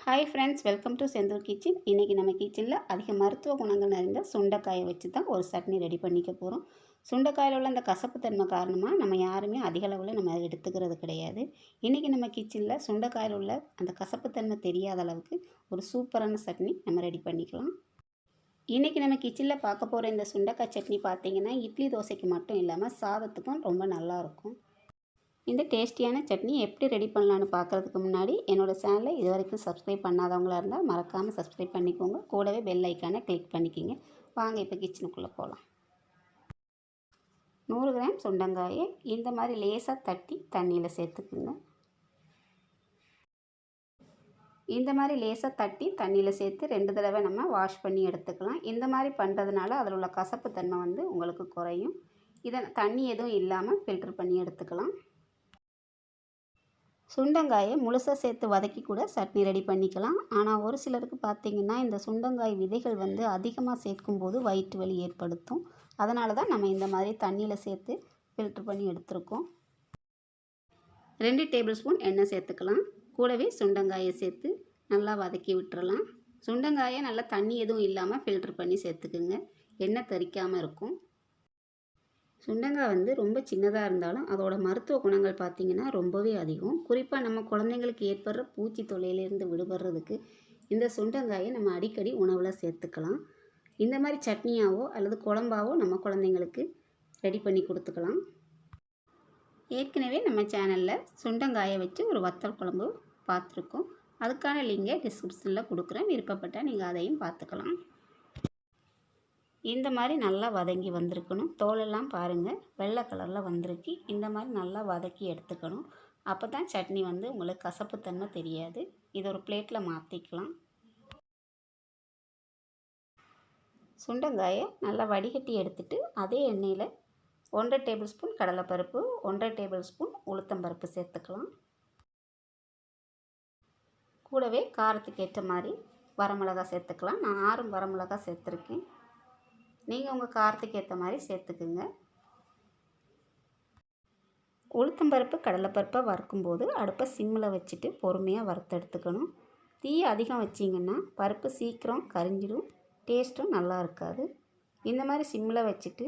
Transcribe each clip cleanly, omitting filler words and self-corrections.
Hi friends, welcome to Senthur kitchen. இன்றைக்கி நம்ம கிச்சனில் அதிக மருத்துவ குணங்கள் நிறைந்த சுண்டைக்காயை வச்சு தான் ஒரு சட்னி ரெடி பண்ணிக்க போகிறோம். சுண்டைக்காயில் உள்ள அந்த கசப்புத்தன்மை காரணமாக நம்ம யாருமே அதிக அளவில் நம்ம எடுத்துக்கிறது கிடையாது. இன்றைக்கி நம்ம கிச்சனில் சுண்டைக்காயில் உள்ள அந்த கசப்புத்தன்மை தெரியாத அளவுக்கு ஒரு சூப்பரான சட்னி நம்ம ரெடி பண்ணிக்கலாம். இன்றைக்கி நம்ம கிச்சனில் பார்க்க போகிற இந்த சுண்டைக்காய் சட்னி பார்த்திங்கன்னா இட்லி தோசைக்கு மட்டும் இல்லாமல் சாதத்துக்கும் ரொம்ப நல்லாயிருக்கும். இந்த டேஸ்டியான சட்னி எப்படி ரெடி பண்ணலான்னு பார்க்குறதுக்கு முன்னாடி என்னோடய சேனலை இது வரைக்கும் சப்ஸ்கிரைப் பண்ணாதவங்களாக இருந்தால் மறக்காமல் சப்ஸ்கிரைப் பண்ணிக்கோங்க. கூடவே பெல் ஐக்கானை கிளிக் பண்ணிக்கிங்க. வாங்க இப்போ கிச்சனுக்குள்ளே போகலாம். 100 கிராம் சுண்டங்காயை இந்த மாதிரி லேசாக தட்டி தண்ணியில் சேர்த்துக்குங்க. இந்த மாதிரி லேசாக தட்டி தண்ணியில் சேர்த்து 2 தடவை நம்ம வாஷ் பண்ணி எடுத்துக்கலாம். இந்த மாதிரி பண்ணுறதுனால அதில் உள்ள கசப்பு தன்மை உங்களுக்கு குறையும். இதை தண்ணி எதுவும் இல்லாமல் ஃபில்டர் பண்ணி எடுத்துக்கலாம். சுண்டங்காயை முழுசாக சேர்த்து வதக்கி கூட சட்னி ரெடி பண்ணிக்கலாம். ஆனால் ஒரு சிலருக்கு பார்த்திங்கன்னா இந்த சுண்டங்காய் விதைகள் அதிகமாக சேர்க்கும்போது வயிற்று வலி ஏற்படுத்தும். அதனால தான் நம்ம இந்த மாதிரி தண்ணியில் சேர்த்து ஃபில்டர் பண்ணி எடுத்துருக்கோம். 2 டேபிள் ஸ்பூன் எண்ணெய் சேர்த்துக்கலாம். கூடவே சுண்டங்காயை சேர்த்து நல்லா வதக்கி விட்டுறலாம். சுண்டங்காயை நல்லா தண்ணி எதுவும் இல்லாமல் ஃபில்டர் பண்ணி சேர்த்துக்குங்க. எண்ணெய் தெறிக்காமல் இருக்கும். சுண்டங்காய் ரொம்ப சின்னதாக இருந்தாலும் அதோட மருத்துவ குணங்கள் பார்த்திங்கன்னா ரொம்பவே அதிகம். குறிப்பாக நம்ம குழந்தைங்களுக்கு ஏற்படுற பூச்சி தொல்லையிலேருந்து விடுபடுறதுக்கு இந்த சுண்டங்காயை நம்ம அடிக்கடி உணவில் சேர்த்துக்கலாம். இந்த மாதிரி சட்னியாவோ அல்லது குழம்பாவோ நம்ம குழந்தைங்களுக்கு ரெடி பண்ணி கொடுத்துக்கலாம். ஏற்கனவே நம்ம சேனலில் சுண்டங்காயை வச்சு ஒரு வத்தல் குழம்பு பார்த்துருக்கோம். அதுக்கான லிங்கை டிஸ்கிரிப்ஷனில் கொடுக்குறேன். விருப்பப்பட்டால் நீங்கள் அதையும் பார்த்துக்கலாம். இந்த மாதிரி நல்லா வதங்கி வந்திருக்கணும். தோலெல்லாம் பாருங்கள் வெள்ளை கலரில் வந்திருக்கு. இந்த மாதிரி நல்லா வதக்கி எடுத்துக்கணும். அப்போ தான் சட்னி உங்களுக்கு கசப்புத்தன்மை தெரியாது. இதை ஒரு பிளேட்டில் மாற்றிக்கலாம். சுண்டங்காயை நல்லா வடிகட்டி எடுத்துட்டு அதே எண்ணெயில் 1.5 டேபிள் ஸ்பூன் கடலைப்பருப்பு, 1.5 டேபிள் ஸ்பூன் உளுத்தம்பருப்பு சேர்த்துக்கலாம். கூடவே காரத்துக்கு ஏற்ற மாதிரி வரமிளகா சேர்த்துக்கலாம். நான் 6 வரமிளகா சேர்த்துருக்கேன். நீங்கள் உங்கள் காரத்துக்கு ஏற்ற மாதிரி சேர்த்துக்குங்க. உளுத்தம்பருப்பு கடலைப்பருப்பை வறுக்கும்போது அடுப்பை சிம்மில் வச்சுட்டு பொறுமையாக வறுத்தெடுத்துக்கணும். தீ அதிகம் வச்சிங்கன்னா பருப்பு சீக்கிரம் கரிஞ்சிடும், டேஸ்ட்டும் நல்லா இருக்காது. இந்த மாதிரி சிம்மில் வச்சுட்டு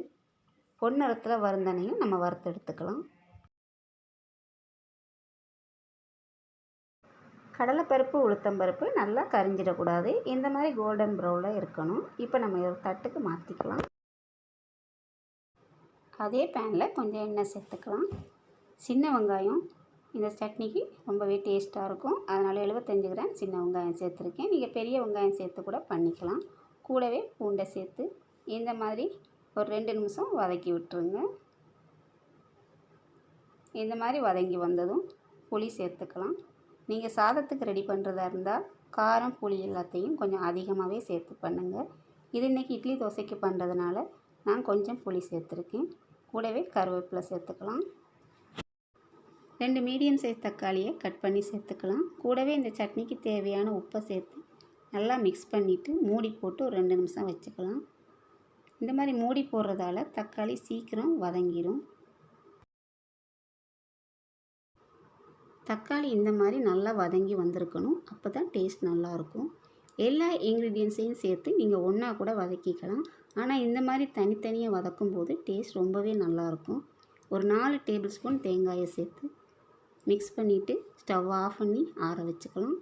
பொன்னிறத்தில் வறுந்தனையும் நம்ம வறுத்தெடுத்துக்கலாம். கடலைப்பருப்பு உளுத்தம்பருப்பு நல்லா கரிஞ்சிடக்கூடாது. இந்த மாதிரி கோல்டன் ப்ரௌனில் இருக்கணும். இப்போ நம்ம ஒரு தட்டுக்கு மாற்றிக்கலாம். அதே பேனில் கொஞ்சம் எண்ணெய் சேர்த்துக்கலாம். சின்ன வெங்காயம் இந்த சட்னிக்கு ரொம்பவே டேஸ்ட்டாக இருக்கும். அதனால் 75 கிராம் சின்ன வெங்காயம் சேர்த்துருக்கேன். நீங்கள் பெரிய வெங்காயம் சேர்த்து கூட பண்ணிக்கலாம். கூடவே பூண்டை சேர்த்து இந்த மாதிரி ஒரு 2 நிமிஷம் வதக்கி விட்டுருங்க. இந்த மாதிரி வதங்கி வந்ததும் புளி சேர்த்துக்கலாம். நீங்கள் சாதத்துக்கு ரெடி பண்ணுறதா இருந்தால் காரம் புளி எல்லாத்தையும் கொஞ்சம் அதிகமாகவே சேர்த்து பண்ணுங்கள். இது இன்றைக்கி இட்லி தோசைக்கு பண்ணுறதுனால நான் கொஞ்சம் புளி சேர்த்துருக்கேன். கூடவே கருவேப்பிலை சேர்த்துக்கலாம். 2 மீடியம் சைஸ் தக்காளியை கட் பண்ணி சேர்த்துக்கலாம். கூடவே இந்த சட்னிக்கு தேவையான உப்பை சேர்த்து நல்லா மிக்ஸ் பண்ணிவிட்டு மூடி போட்டு ஒரு 2 நிமிஷம் வச்சுக்கலாம். இந்த மாதிரி மூடி போடுறதால தக்காளி சீக்கிரம் வதங்கிடும். தக்காளி இந்த மாதிரி நல்லா வதங்கி வந்திருக்கணும். அப்போ தான் டேஸ்ட் நல்லாயிருக்கும். எல்லா இன்க்ரீடியன்ஸையும் சேர்த்து நீங்கள் ஒன்றா கூட வதக்கிக்கலாம். ஆனால் இந்த மாதிரி தனித்தனியாக வதக்கும் போது டேஸ்ட் ரொம்பவே நல்லாயிருக்கும். ஒரு 4 டேபிள் ஸ்பூன் தேங்காயை சேர்த்து மிக்ஸ் பண்ணிவிட்டு ஸ்டவ் ஆஃப் பண்ணி ஆற வச்சுக்கலாம்.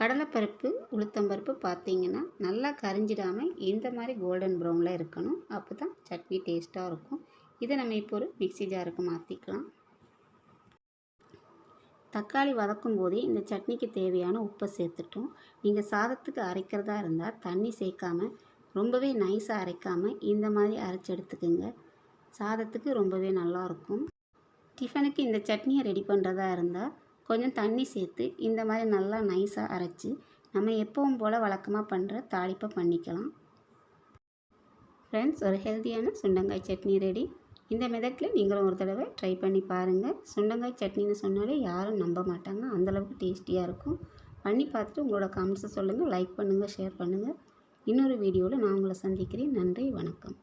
கடலைப்பருப்பு உளுத்தம்பருப்பு பார்த்திங்கன்னா நல்லா கரிஞ்சிடாமல் இந்த மாதிரி கோல்டன் ப்ரௌனில் இருக்கணும். அப்போ தான் சட்னி டேஸ்ட்டாக இருக்கும். இதை நம்ம இப்போ ஒரு மிக்ஸி ஜாருக்கு மாற்றிக்கலாம். தக்காளி வதக்கும் போதே இந்த சட்னிக்கு தேவையான உப்பை சேர்த்துட்டோம். நீங்கள் சாதத்துக்கு அரைக்கிறதா இருந்தால் தண்ணி சேர்க்காமல் ரொம்பவே நைஸாக அரைக்காமல் இந்த மாதிரி அரைச்சி எடுத்துக்கோங்க. சாதத்துக்கு ரொம்பவே நல்லாயிருக்கும். டிஃபனுக்கு இந்த சட்னியை ரெடி பண்ணுறதா இருந்தால் கொஞ்சம் தண்ணி சேர்த்து இந்த மாதிரி நல்லா நைஸாக அரைச்சி நம்ம எப்பவும் போல் வழக்கமாக பண்ணுற தாளிப்பை பண்ணிக்கலாம். ஃப்ரெண்ட்ஸ், ஒரு ஹெல்த்தியான சுண்டங்காய் சட்னி ரெடி. இந்த மெத்தடில் நீங்களும் ஒரு தடவை ட்ரை பண்ணி பாருங்கள். சுண்டங்காய் சட்னின்னு சொன்னாலே யாரும் நம்ப மாட்டாங்க. அந்தளவுக்கு டேஸ்டியாக இருக்கும். பண்ணி பார்த்துட்டு உங்களோட கமெண்ட்ஸை சொல்லுங்கள். லைக் பண்ணுங்கள், ஷேர் பண்ணுங்கள். இன்னொரு வீடியோவில் நான் உங்களை சந்திக்கிறேன். நன்றி, வணக்கம்.